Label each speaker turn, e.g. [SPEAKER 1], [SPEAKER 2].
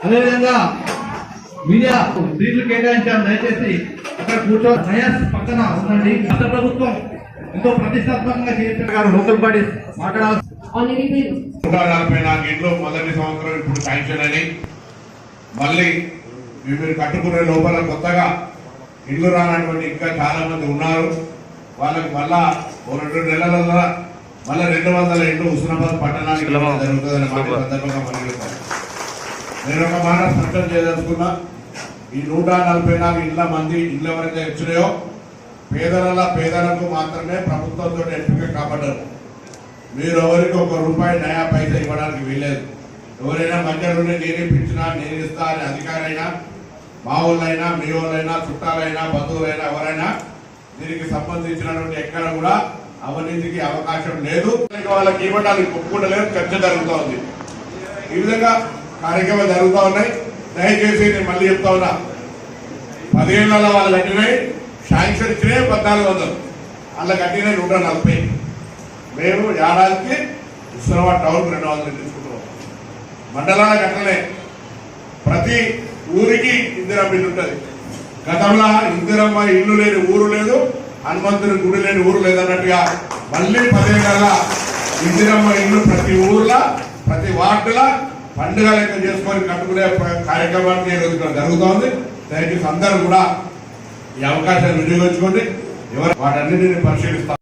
[SPEAKER 1] అదేవిధంగా మీడియా సీట్లు కేటాయించారు. దయచేసి అక్కడ కూర్చో నయాస్ పక్కన ఉందండి. రాష్ట్ర ప్రభుత్వం ఎంతో ప్రతిష్టాత్మకంగా చేస్తున్నారు. లోకల్ బాడీ మాట్లాడాలి.
[SPEAKER 2] 144 ఇండ్లు మొదటి సంవత్సరం ఇప్పుడు శాంక్షన్ అని మళ్ళీ మీరు కట్టుకునే లోపల కొత్తగా ఇల్లు రానటువంటి ఇంకా చాలా మంది ఉన్నారు. వాళ్ళకి మళ్ళా 2 నెలలలో మళ్ళీ 200 ఇండ్లు హుస్నాబాద్ పట్టణానికి జరుగుతుందని మాట సందర్భంగా మనం నేను ఒక మాట స్పష్టం చేయదలుచుకున్నా. ఈ 144 ఇళ్ల మంది ఇళ్ళు ఎవరైతే వచ్చినాయో పేదలకు మాత్రమే ప్రభుత్వంతో ఎంపిక కాబడ్డారు. మీరు ఎవరికి ₹1 నయా పైసా ఇవ్వడానికి వీల్లేదు. ఎవరైనా మధ్య నుండి నేను ఇప్పించినా నేను ఇస్తా అనే అధికారైనా మా వాళ్ళైనా మీ వాళ్ళైనా చుట్టాలైనా బంధువులైనా ఎవరైనా దీనికి సంబంధించినటువంటి ఎక్కడ కూడా అవినీతికి అవకాశం లేదు. వాళ్ళకి ఇవ్వడానికి ఒప్పుకుంటలేదు. చర్చ జరుగుతూ ఉంది. ఈ విధంగా కార్యక్రమాలు జరుగుతూ ఉన్నాయి. దయచేసి నేను మళ్ళీ చెప్తా ఉన్నా, 10 ఏళ్లలో వాళ్ళు కట్టినాయి శాంక్షన్ ఇచ్చినాయి 1400, అలా కట్టినాయి 140. మేము ఏడాదికి హుస్నాబాద్ టౌన్ 200 తీసుకుంటున్నాం. మండలాల కట్టలే ప్రతి ఊరికి ఇందిరమ్మ ఇల్లు ఉంటుంది. గతంలో ఇందిరమ్మ ఇల్లు లేని ఊరు లేదు, హనుమంతుని గుడి లేని ఊరు లేదన్నట్టుగా మళ్ళీ 10 ఏళ్ళ ఇందిరమ్మ ఇల్లు ప్రతి ఊర్లో ప్రతి వార్డుల పండుగ లెక్క చేసుకొని కట్టుకునే కార్యక్రమాన్ని ఈ రోజు జరుగుతోంది. దయచేసి అందరూ కూడా ఈ అవకాశాన్ని వినియోగించుకోండి. వాటన్నిటిని పరిశీలిస్తాం.